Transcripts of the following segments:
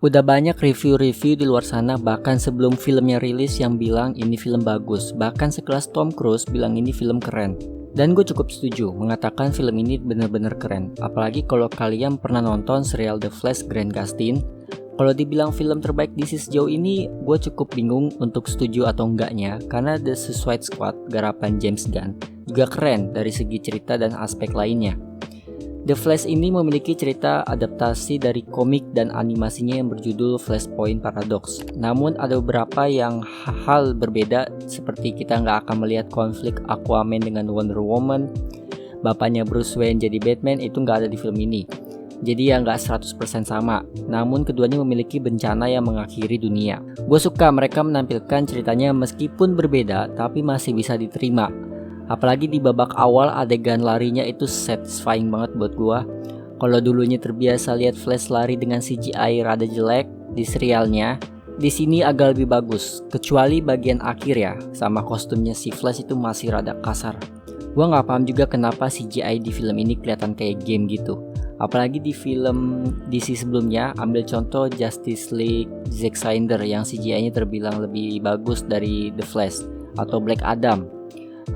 Udah banyak review-review di luar sana bahkan sebelum filmnya rilis yang bilang ini film bagus. Bahkan sekelas Tom Cruise bilang ini film keren. Dan gue cukup setuju mengatakan film ini bener-bener keren. Apalagi kalau kalian pernah nonton serial The Flash Grant Gustin. Kalau dibilang film terbaik DC sejauh ini, gue cukup bingung untuk setuju atau enggaknya. Karena The Suicide Squad garapan James Gunn juga keren dari segi cerita dan aspek lainnya. The Flash ini memiliki cerita adaptasi dari komik dan animasinya yang berjudul Flashpoint Paradox. Namun ada beberapa yang hal berbeda, seperti kita nggak akan melihat konflik Aquaman dengan Wonder Woman, bapaknya Bruce Wayne jadi Batman itu nggak ada di film ini. Jadi ya nggak 100% sama, namun keduanya memiliki bencana yang mengakhiri dunia. Gue suka mereka menampilkan ceritanya meskipun berbeda, tapi masih bisa diterima. Apalagi di babak awal adegan larinya itu satisfying banget buat gua. Kalau dulunya terbiasa lihat Flash lari dengan CGI rada jelek di serialnya, di sini agak lebih bagus. Kecuali bagian akhir ya, sama kostumnya si Flash itu masih rada kasar. Gua nggak paham juga kenapa CGI di film ini kelihatan kayak game gitu. Apalagi di film DC sebelumnya, ambil contoh Justice League Zack Snyder yang CGI-nya terbilang lebih bagus dari The Flash atau Black Adam.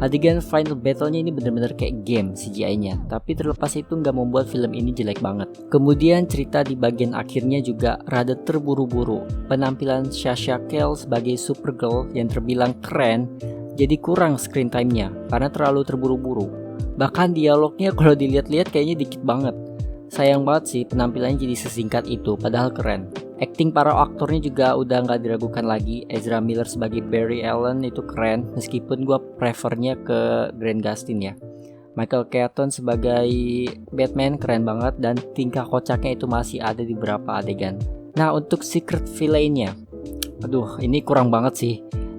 Adegan final battle-nya ini benar-benar kayak game CGI-nya, tapi terlepas itu nggak membuat film ini jelek banget. Kemudian cerita di bagian akhirnya juga rada terburu-buru. Penampilan Sasha Calle sebagai Supergirl yang terbilang keren, jadi kurang screen time-nya karena terlalu terburu-buru. Bahkan dialognya kalau dilihat-lihat kayaknya dikit banget. Sayang banget sih penampilannya jadi sesingkat itu, padahal keren. Acting para aktornya juga udah nggak diragukan lagi. Ezra Miller sebagai Barry Allen itu keren, meskipun gue prefernya ke Grant Gustin ya. Michael Keaton sebagai Batman keren banget, dan tingkah kocaknya itu masih ada di beberapa adegan. Nah untuk secret villain-nya, aduh ini kurang banget sih.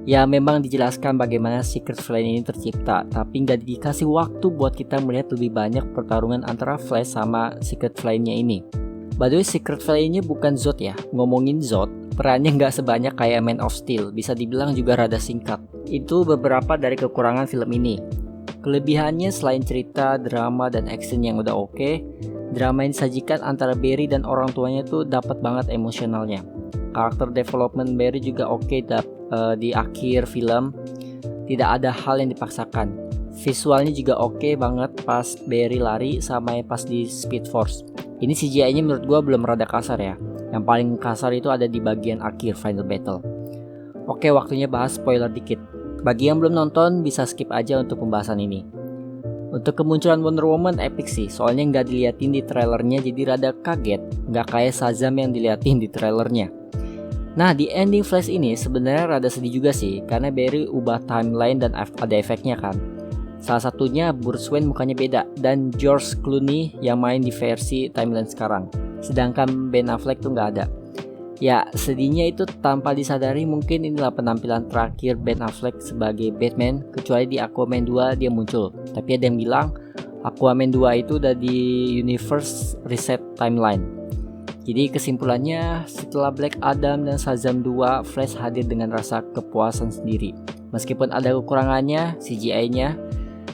Ya memang dijelaskan bagaimana secret villain ini tercipta, tapi nggak dikasih waktu buat kita melihat lebih banyak pertarungan antara Flash sama secret villain-nya ini. By the way, secret villain-nya bukan Zod ya. Ngomongin Zod, perannya nggak sebanyak kayak Man of Steel, bisa dibilang juga rada singkat. Itu beberapa dari kekurangan film ini. Kelebihannya selain cerita, drama, dan action yang udah oke, drama yang disajikan antara Barry dan orang tuanya tuh dapat banget emosionalnya. Karakter development Barry juga oke di akhir film. Tidak ada hal yang dipaksakan. Visualnya juga oke banget pas Barry lari sama pas di Speed Force. Ini CGI-nya menurut gue belum rada kasar ya. Yang paling kasar itu ada di bagian akhir final battle. Oke, waktunya bahas spoiler dikit. Bagi yang belum nonton bisa skip aja untuk pembahasan ini. Untuk kemunculan Wonder Woman epic sih, soalnya nggak diliatin di trailernya jadi rada kaget. Nggak kayak Shazam yang diliatin di trailernya. Nah di ending Flash ini sebenarnya rada sedih juga sih, karena Barry ubah timeline dan ada efeknya kan. Salah satunya Bruce Wayne mukanya beda, dan George Clooney yang main di versi timeline sekarang. Sedangkan Ben Affleck tuh nggak ada. Ya sedihnya itu tanpa disadari mungkin inilah penampilan terakhir Ben Affleck sebagai Batman, kecuali di Aquaman 2 dia muncul. Tapi ada yang bilang Aquaman 2 itu udah di universe reset timeline. Jadi kesimpulannya setelah Black Adam dan Shazam 2, Flash hadir dengan rasa kepuasan sendiri. Meskipun ada kekurangannya, CGI-nya,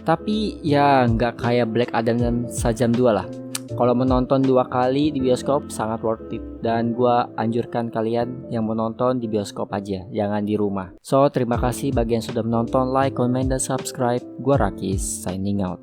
tapi ya nggak kayak Black Adam dan Shazam 2 lah. Kalau menonton 2 kali di bioskop sangat worth it. Dan gue anjurkan kalian yang menonton di bioskop aja, jangan di rumah. So terima kasih bagi yang sudah menonton, like, comment, dan subscribe. Gue Rakis, signing out.